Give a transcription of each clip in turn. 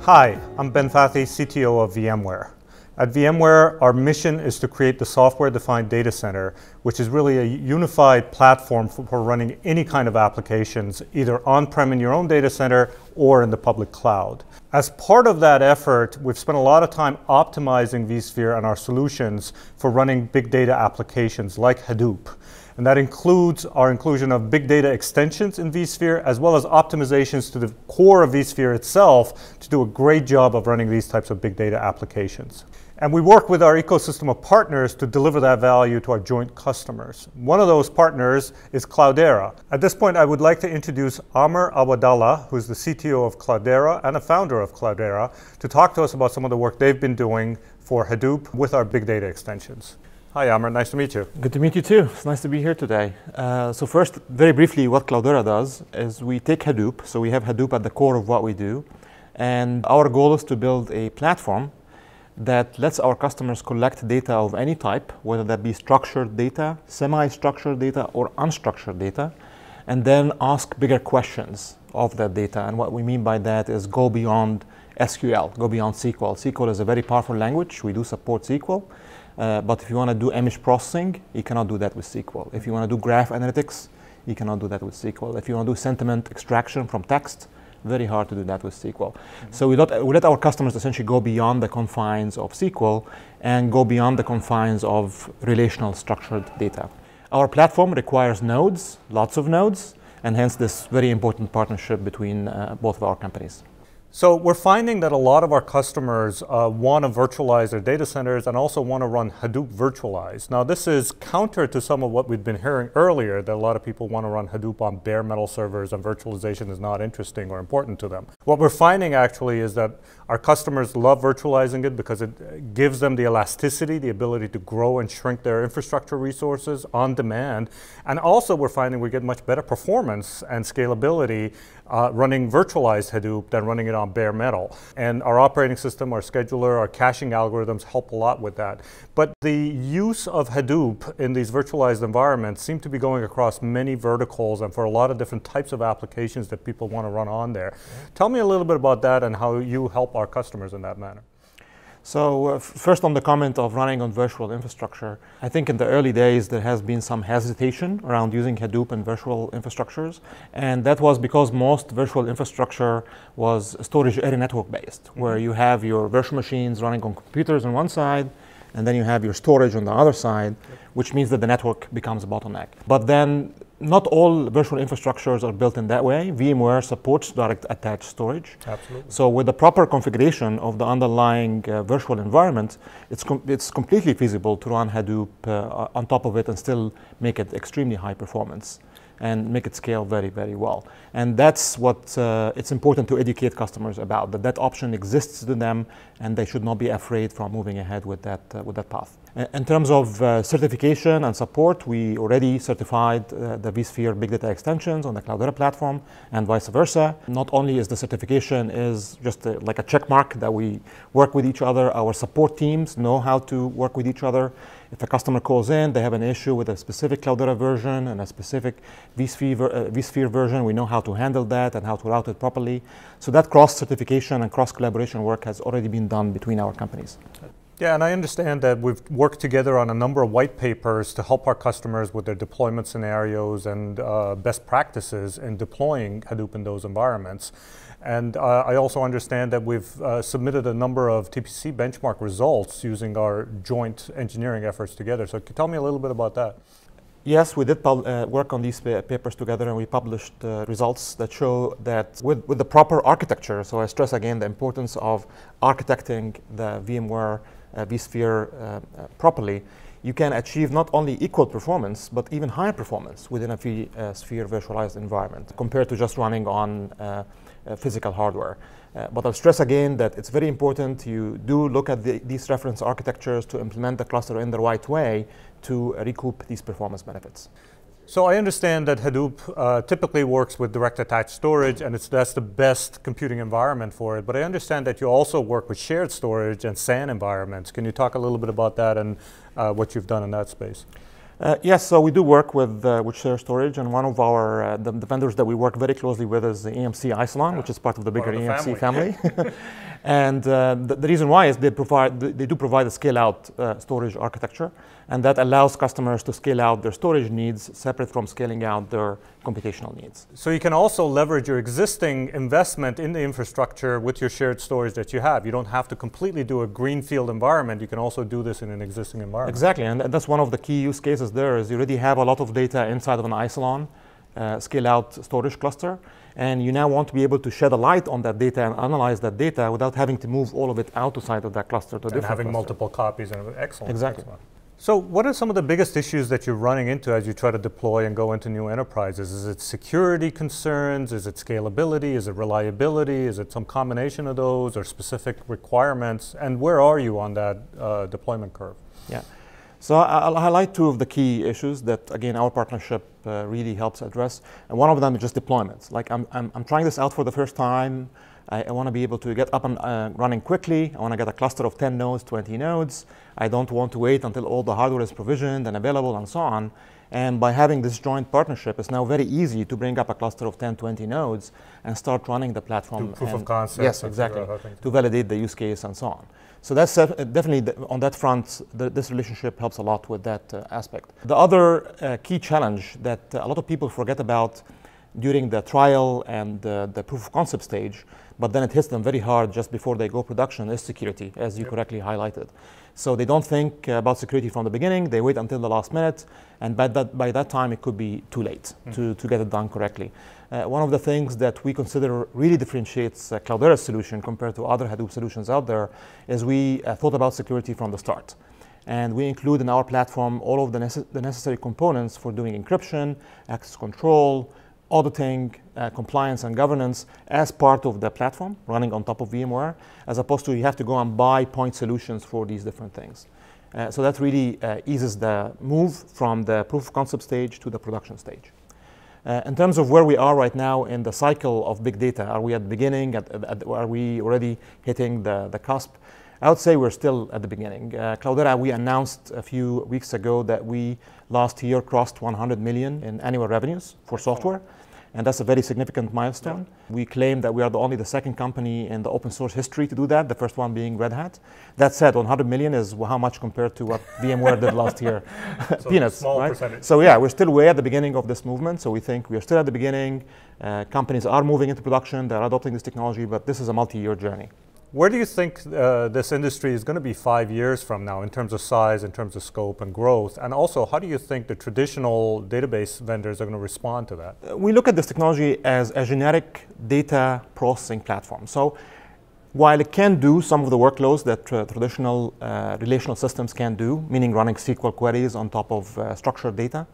Hi, I'm Ben Fathi, CTO of VMware. At VMware, our mission is to create the software-defined data center, which is really a unified platform for running any kind of applications, either on-prem in your own data center or in the public cloud. As part of that effort, we've spent a lot of time optimizing vSphere and our solutions for running big data applications like Hadoop. And that includes our inclusion of big data extensions in vSphere, as well as optimizations to the core of vSphere itself to do a great job of running these types of big data applications. And we work with our ecosystem of partners to deliver that value to our joint customers. One of those partners is Cloudera. At this point, I would like to introduce Amr Awadallah, who's the CTO of Cloudera and a founder of Cloudera, to talk to us about some of the work they've been doing for Hadoop with our big data extensions. Hi, Amr. Nice to meet you. Good to meet you too. It's nice to be here today. So first, very briefly, what Cloudera does is we take Hadoop. So we have Hadoop at the core of what we do. And our goal is to build a platform that lets our customers collect data of any type, whether that be structured data, semi-structured data, or unstructured data, and then ask bigger questions of that data. And what we mean by that is go beyond SQL, go beyond SQL. SQL is a very powerful language. We do support SQL. But if you want to do image processing, you cannot do that with SQL. If you want to do graph analytics, you cannot do that with SQL. If you want to do sentiment extraction from text, very hard to do that with SQL. So we let our customers essentially go beyond the confines of SQL and go beyond the confines of relational structured data. Our platform requires nodes, lots of nodes, and hence this very important partnership between both of our companies. So we're finding that a lot of our customers want to virtualize their data centers and also want to run Hadoop Virtualize. Now this is counter to some of what we've been hearing earlier, that a lot of people want to run Hadoop on bare metal servers and virtualization is not interesting or important to them. What we're finding actually is that our customers love virtualizing it because it gives them the elasticity, the ability to grow and shrink their infrastructure resources on demand. And also we're finding we get much better performance and scalability running virtualized Hadoop than running it on bare metal. And our operating system, our scheduler, our caching algorithms help a lot with that. But the use of Hadoop in these virtualized environments seem to be going across many verticals and for a lot of different types of applications that people want to run on there. Tell me a little bit about that and how you help our customers in that manner. So first on the comment of running on virtual infrastructure, I think in the early days there has been some hesitation around using Hadoop in virtual infrastructures, and that was because most virtual infrastructure was storage area network based, where you have your virtual machines running on computers on one side, and then you have your storage on the other side, which means that the network becomes a bottleneck. But then not all virtual infrastructures are built in that way. VMware supports direct attached storage. Absolutely. So with the proper configuration of the underlying virtual environment, it's completely feasible to run Hadoop on top of it and still make it extremely high performance and make it scale very, very well. And that's what it's important to educate customers about, that that option exists to them and they should not be afraid from moving ahead with that path. In terms of certification and support, we already certified the vSphere Big Data extensions on the Cloudera platform and vice versa. Not only is the certification just like a check mark that we work with each other, our support teams know how to work with each other. If a customer calls in, they have an issue with a specific Cloudera version and a specific vSphere version, we know how to handle that and how to route it properly. So that cross-certification and cross-collaboration work has already been done between our companies. Yeah, and I understand that we've worked together on a number of white papers to help our customers with their deployment scenarios and best practices in deploying Hadoop in those environments. And I also understand that we've submitted a number of TPC benchmark results using our joint engineering efforts together. So tell me a little bit about that. Yes, we did work on these papers together and we published results that show that with the proper architecture, so I stress again the importance of architecting the VMware vSphere properly, you can achieve not only equal performance, but even higher performance within a vSphere virtualized environment compared to just running on physical hardware. But I'll stress again that it's very important you do look at these reference architectures to implement the cluster in the right way to recoup these performance benefits. So I understand that Hadoop typically works with direct attached storage and that's the best computing environment for it, but I understand that you also work with shared storage and SAN environments. Can you talk a little bit about that and what you've done in that space? Yes, so we do work with shared storage, and one of our the vendors that we work very closely with is the EMC Isilon, which is part of the bigger EMC family. And the reason why is they do provide a scale-out storage architecture, and that allows customers to scale out their storage needs separate from scaling out their computational needs. So you can also leverage your existing investment in the infrastructure with your shared storage that you have. You don't have to completely do a greenfield environment. You can also do this in an existing environment. Exactly, and that's one of the key use cases there is you already have a lot of data inside of an Isilon scale-out storage cluster, and you now want to be able to shed a light on that data and analyze that data without having to move all of it outside of that cluster to a different cluster. And having multiple copies, and excellent. Exactly. Excellent. So what are some of the biggest issues that you're running into as you try to deploy and go into new enterprises? Is it security concerns? Is it scalability? Is it reliability? Is it some combination of those or specific requirements? And where are you on that deployment curve? Yeah. So I'll highlight two of the key issues that, again, our partnership really helps address. And one of them is just deployments. Like I'm trying this out for the first time. I want to be able to get up and running quickly. I want to get a cluster of 10 nodes, 20 nodes. I don't want to wait until all the hardware is provisioned and available and so on. And by having this joint partnership, it's now very easy to bring up a cluster of 10, 20 nodes and start running the platform. Do proof of concept. Yes, exactly. To validate the use case and so on. So that's definitely, on that front, this relationship helps a lot with that aspect. The other key challenge that a lot of people forget about during the trial and the proof of concept stage, but then it hits them very hard just before they go production, is security, as you correctly highlighted. So they don't think about security from the beginning, they wait until the last minute, and by that time it could be too late to get it done correctly. One of the things that we consider really differentiates Cloudera's solution compared to other Hadoop solutions out there is we thought about security from the start. And we include in our platform all of the necessary components for doing encryption, access control, auditing, compliance and governance as part of the platform running on top of VMware, as opposed to you have to go and buy point solutions for these different things. So that really eases the move from the proof of concept stage to the production stage. In terms of where we are right now in the cycle of big data, are we at the beginning? Are we already hitting the cusp? I would say we're still at the beginning. Cloudera, we announced a few weeks ago that we last year crossed 100 million in annual revenues for software. And that's a very significant milestone. Yeah. We claim that we are only the second company in the open source history to do that, the first one being Red Hat. That said, 100 million is how much compared to what VMware did last year? So peanuts, small right? Percentage. So yeah, we're still way at the beginning of this movement. So we think we are still at the beginning. Companies are moving into production, they're adopting this technology, but this is a multi-year journey. Where do you think this industry is going to be 5 years from now in terms of size, in terms of scope and growth? And also, how do you think the traditional database vendors are going to respond to that? We look at this technology as a generic data processing platform. So while it can do some of the workloads that traditional relational systems can do, meaning running SQL queries on top of structured data,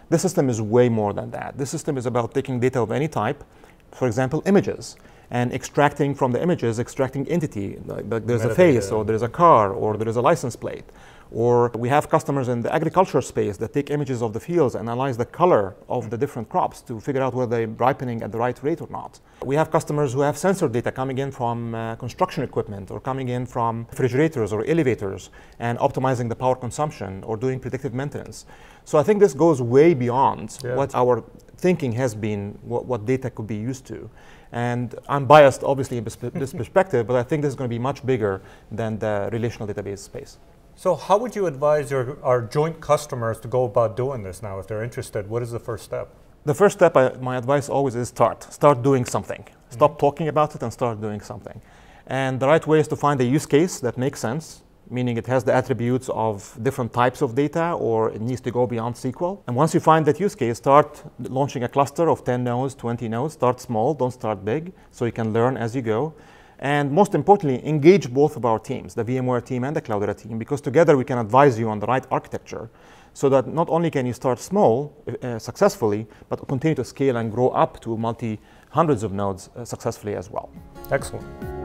this system is way more than that. This system is about taking data of any type, for example, images, and extracting from the images, extracting entity, like there's a face, or there's a car, or there is a license plate. Or we have customers in the agriculture space that take images of the fields and analyze the color of the different crops to figure out whether they're ripening at the right rate or not. We have customers who have sensor data coming in from construction equipment or coming in from refrigerators or elevators and optimizing the power consumption or doing predictive maintenance. So I think this goes way beyond what our thinking has been, what data could be used to. And I'm biased, obviously, in this perspective, but I think this is going to be much bigger than the relational database space. So how would you advise our joint customers to go about doing this now? If they're interested, what is the first step? The first step, my advice always is start doing something. Stop talking about it and start doing something. And the right way is to find a use case that makes sense, meaning it has the attributes of different types of data or it needs to go beyond SQL. And once you find that use case, start launching a cluster of 10 nodes, 20 nodes. Start small, don't start big, so you can learn as you go. And most importantly, engage both of our teams, the VMware team and the Cloudera team, because together we can advise you on the right architecture so that not only can you start small successfully, but continue to scale and grow up to hundreds of nodes successfully as well. Excellent.